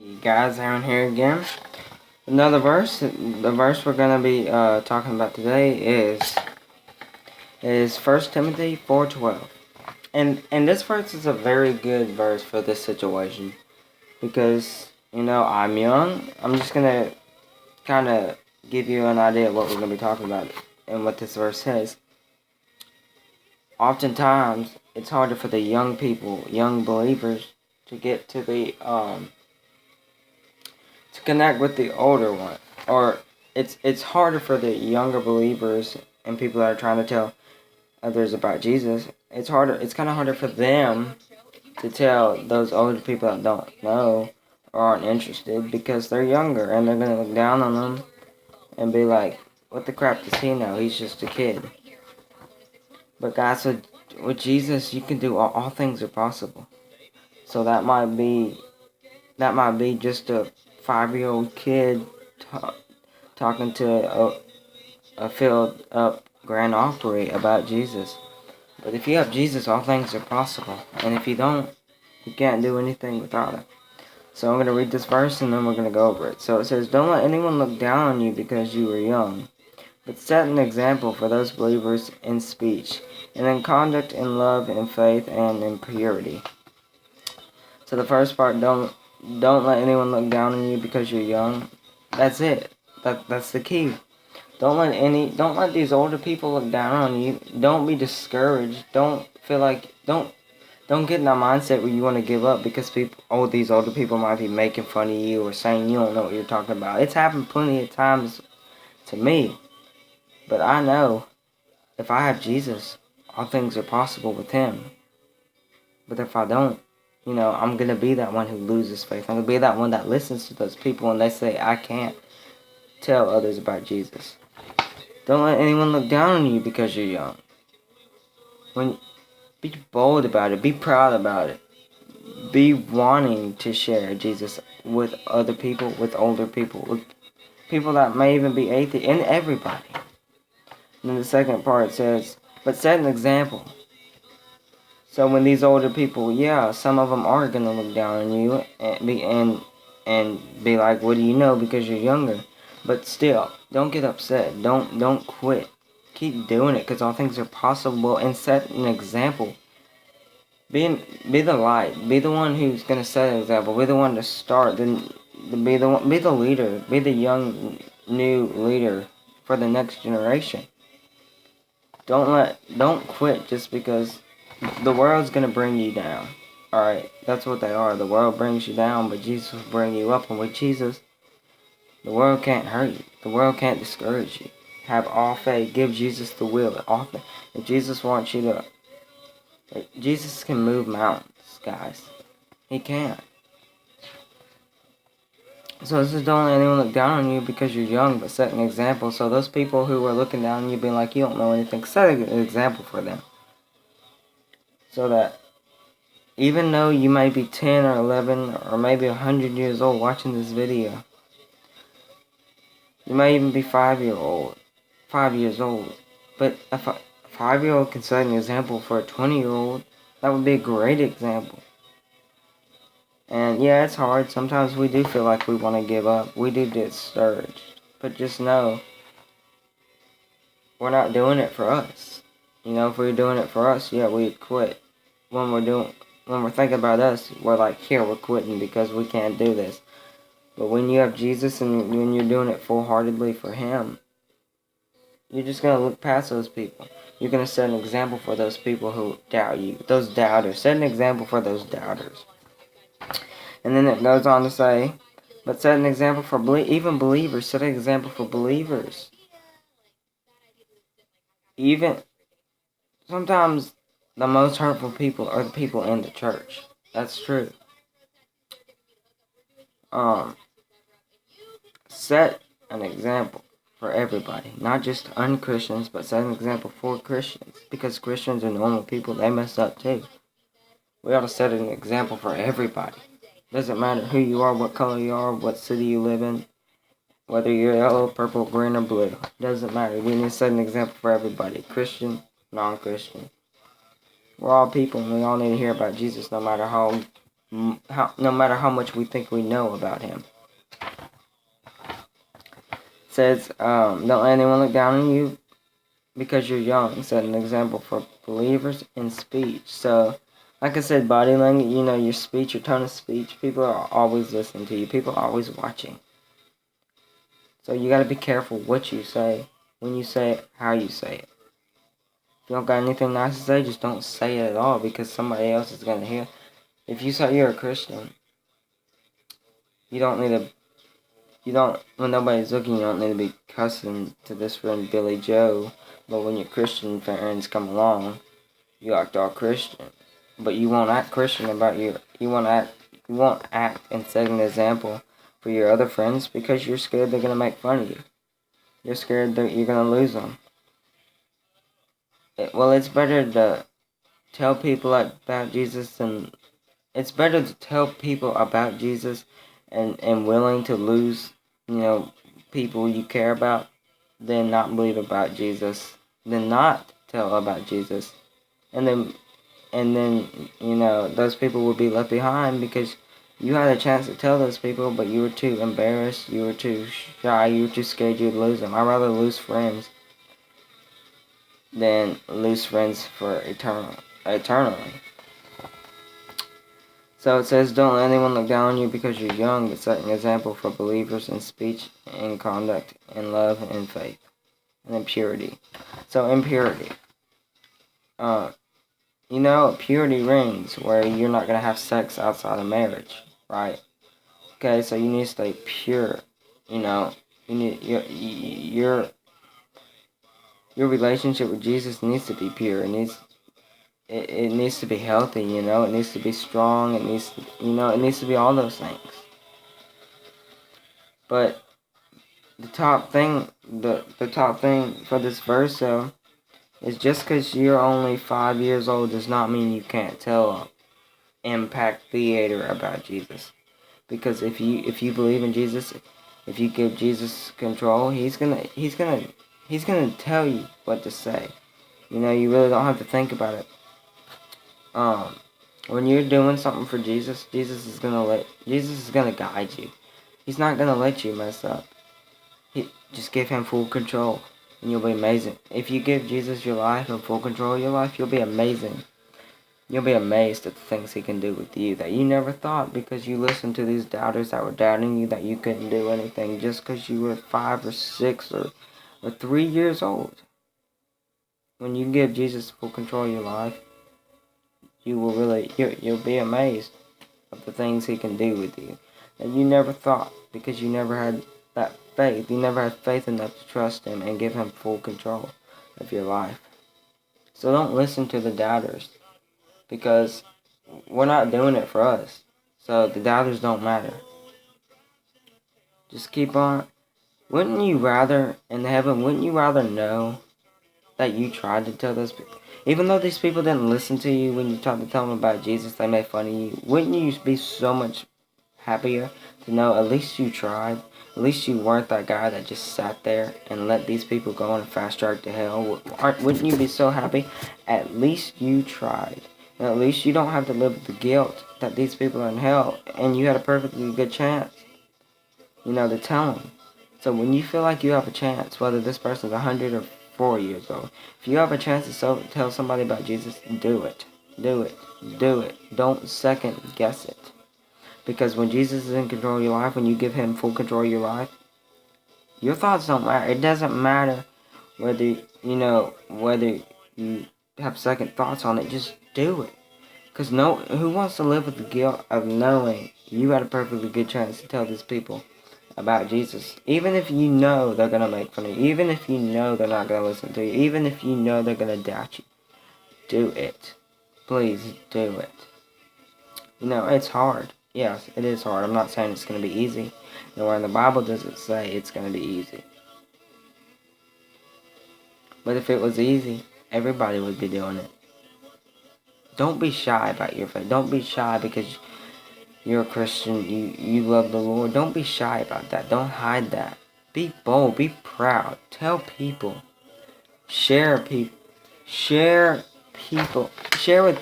You guys, Aaron here again. Another verse. The verse we're gonna be talking about today is 1 Timothy 4:12, and this verse is a very good verse for this situation because I'm young. I'm just gonna kind of give you an idea of what we're gonna be talking about and what this verse says. Oftentimes, it's harder for the young people, young believers, to get to the to connect with the older one, or it's harder for the younger believers and people that are trying to tell others about Jesus. It's harder. It's kind of harder for them to tell those older people that don't know or aren't interested because they're younger and they're gonna look down on them and be like, "What the crap does he know? He's just a kid." But guys, with Jesus, you can do all things are possible. So that might be just a 5-year-old kid talking to a filled up Grand Opry about Jesus. But if you have Jesus, all things are possible. And if you don't, you can't do anything without it. So I'm going to read this verse and then we're going to go over it. So it says, "Don't let anyone look down on you because you were young, but set an example for those believers in speech, and in conduct, in love, in faith, and in purity." So the first part, don't let anyone look down on you because you're young. That's it. That's the key. Don't let these older people look down on you. Don't be discouraged. Don't feel like don't get in that mindset where you want to give up because these older people might be making fun of you or saying you don't know what you're talking about. It's happened plenty of times to me. But I know if I have Jesus, all things are possible with him. But if I don't, I'm going to be that one who loses faith. I'm going to be that one that listens to those people when they say I can't tell others about Jesus. Don't let anyone look down on you because you're young. Be bold about it. Be proud about it. Be wanting to share Jesus with other people, with older people, with people that may even be atheists, and everybody. And then the second part says, but set an example. So when these older people, some of them are gonna look down on you and be like, "What do you know?" Because you're younger. But still, don't get upset. Don't quit. Keep doing it because all things are possible, and set an example. Be the light. Be the one who's gonna set an example. Be the one to start. Be the leader. Be the young new leader for the next generation. Don't quit just because the world's gonna bring you down. Alright, that's what they are. The world brings you down, but Jesus will bring you up. And with Jesus, the world can't hurt you. The world can't discourage you. Have all faith. Give Jesus the will. If Jesus wants you to... Jesus can move mountains, guys. He can. So this is, don't let anyone look down on you because you're young, but set an example. So those people who are looking down on you being like, you don't know anything, set an example for them. So that even though you may be 10 or 11 or maybe 100 years old watching this video, you may even be 5 years old, but if a 5-year-old can set an example for a 20-year-old, that would be a great example. And yeah, it's hard. Sometimes we do feel like we want to give up. We do get discouraged. But just know, we're not doing it for us. If we were doing it for us, we'd quit. When we're thinking about us, we're like, here, we're quitting because we can't do this. But when you have Jesus and when you're doing it full-heartedly for him, you're just going to look past those people. You're going to set an example for those people who doubt you. Those doubters. Set an example for those doubters. And then it goes on to say, but set an example for even believers. Set an example for believers. Even sometimes the most hurtful people are the people in the church. That's true. Set an example for everybody. Not just un-Christians, but set an example for Christians. Because Christians are normal people. They mess up too. We ought to set an example for everybody. Doesn't matter who you are, what color you are, what city you live in, whether you're yellow, purple, green, or blue. Doesn't matter. We need to set an example for everybody. Christian, non-Christian. We're all people and we all need to hear about Jesus no matter how no matter how much we think we know about him. It says, don't let anyone look down on you because you're young. Set an example for believers in speech. So, like I said, body language, your speech, your tone of speech, people are always listening to you. People are always watching. So you gotta be careful what you say, when you say it, how you say it. If you don't got anything nice to say, just don't say it at all because somebody else is gonna hear. If you say you're a Christian, you don't need to, when nobody's looking, you don't need to be cussing to this friend Billy Joe. But when your Christian friends come along, you act all Christian. But you won't act Christian you won't act and set an example for your other friends because you're scared they're gonna make fun of you. You're scared that you're gonna lose them. It's better to tell people about Jesus and it's better to tell people about Jesus and willing to lose, people you care about than not believe about Jesus, than not tell about Jesus. And then those people will be left behind because you had a chance to tell those people, but you were too embarrassed, you were too shy, you were too scared you'd lose them. I'd rather lose friends than lose friends for eternally. So it says, don't let anyone look down on you because you're young, but set an example for believers in speech, in conduct, in love, in faith, and in purity. So in purity, purity reigns where you're not going to have sex outside of marriage, right? Okay, so you need to stay pure, you need your relationship with Jesus needs to be pure. It needs to be healthy, it needs to be strong, it needs to be all those things. But the top thing for this verse though is just because you're only 5 years old does not mean you can't tell Impact Theater about Jesus. Because if you believe in Jesus, if you give Jesus control, he's gonna tell you what to say. You really don't have to think about it. When you're doing something for Jesus, Jesus is gonna guide you. He's not gonna let you mess up. Just give him full control, and you'll be amazing. If you give Jesus your life and full control of your life, you'll be amazing. You'll be amazed at the things he can do with you that you never thought because you listened to these doubters that were doubting you that you couldn't do anything just because you were 5 or 6 or 3 years old. When you give Jesus full control of your life, you'll be amazed of the things he can do with you that you never thought because you never had that faith. You never had faith enough to trust him and give him full control of your life. So don't listen to the doubters because we're not doing it for us. So the doubters don't matter. Just keep on. Wouldn't you rather know that you tried to tell those people? Even though these people didn't listen to you when you tried to tell them about Jesus, they made fun of you. Wouldn't you be so much happier to know at least you tried? At least you weren't that guy that just sat there and let these people go on a fast track to hell. Wouldn't you be so happy? At least you tried. And at least you don't have to live with the guilt that these people are in hell. And you had a perfectly good chance, to tell them. So when you feel like you have a chance, whether this person's 100 or 4 years old, if you have a chance to tell somebody about Jesus, do it. Do it. Do it. Don't second guess it. Because when Jesus is in control of your life, when you give him full control of your life, your thoughts don't matter. It doesn't matter whether you have second thoughts on it. Just do it. Because who wants to live with the guilt of knowing you had a perfectly good chance to tell these people about Jesus? Even if you know they're going to make fun of you. Even if you know they're not going to listen to you. Even if you know they're going to doubt you. Do it. Please do it. It's hard. Yes, it is hard. I'm not saying it's going to be easy. Nowhere in the Bible does it say it's going to be easy. But if it was easy, everybody would be doing it. Don't be shy about your faith. Don't be shy because you're a Christian. You love the Lord. Don't be shy about that. Don't hide that. Be bold. Be proud. Tell people. Share with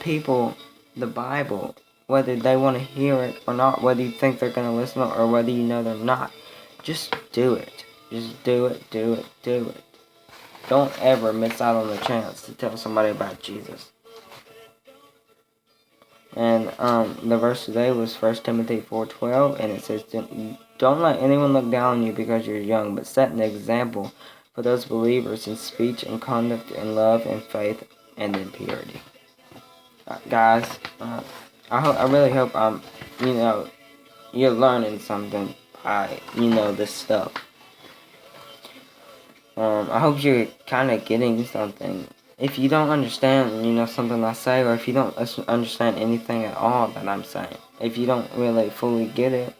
people the Bible whether they want to hear it or not, whether you think they're going to listen or whether you know they're not. Just do it. Just do it, do it, do it. Don't ever miss out on the chance to tell somebody about Jesus. And the verse today was 1 Timothy 4:12, and it says, "Don't let anyone look down on you because you're young, but set an example for those believers in speech and conduct, in love and faith and in purity." Guys, I really hope you're learning something by this stuff. I hope you're kind of getting something. If you don't understand, something I say, or if you don't understand anything at all that I'm saying, if you don't really fully get it,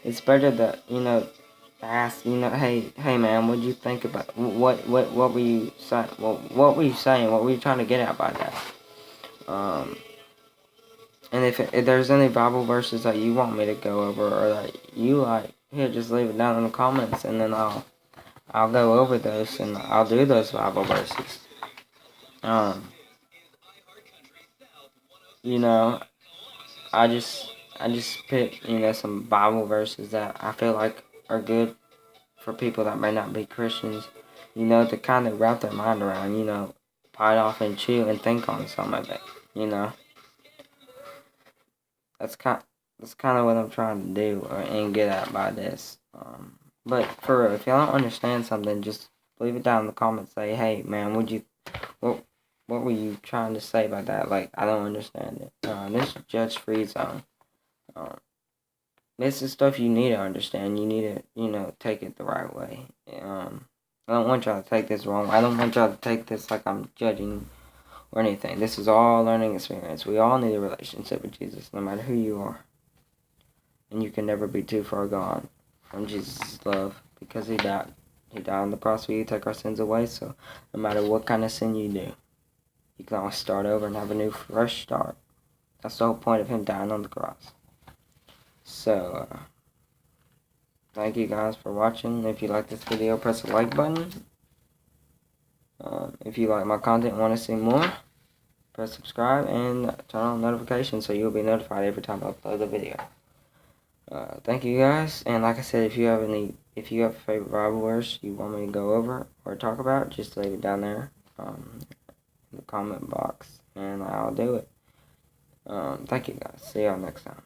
it's better to, ask, hey man, what do you think about, what were you saying, what were you saying, what were you trying to get at by that? And if there's any Bible verses that you want me to go over, or that you like, here, just leave it down in the comments, and then I'll go over those, and I'll do those Bible verses. I just picked, some Bible verses that I feel like are good for people that may not be Christians, to kind of wrap their mind around, bite off and chew and think on some of it, That's kind of what I'm trying to do and get at by this. But for real, if y'all don't understand something, just leave it down in the comments. Say, hey man, what were you trying to say about that? Like, I don't understand it. This is judge-free zone. This is stuff you need to understand. You need to, take it the right way. I don't want y'all to take this wrong. I don't want y'all to take this like I'm judging or anything. This is all learning experience. We all need a relationship with Jesus, no matter who you are. And you can never be too far gone from Jesus' love, because He died. He died on the cross for you to take our sins away. So no matter what kind of sin you do, you can always start over and have a new, fresh start. That's the whole point of Him dying on the cross. So, thank you guys for watching. If you like this video, press the like button. If you like my content and want to see more, press subscribe and turn on notifications so you'll be notified every time I upload a video. Thank you guys, and like I said, if you have a favorite Bible verse you want me to go over or talk about, just leave it down there in the comment box, and I'll do it. Thank you guys. See y'all next time.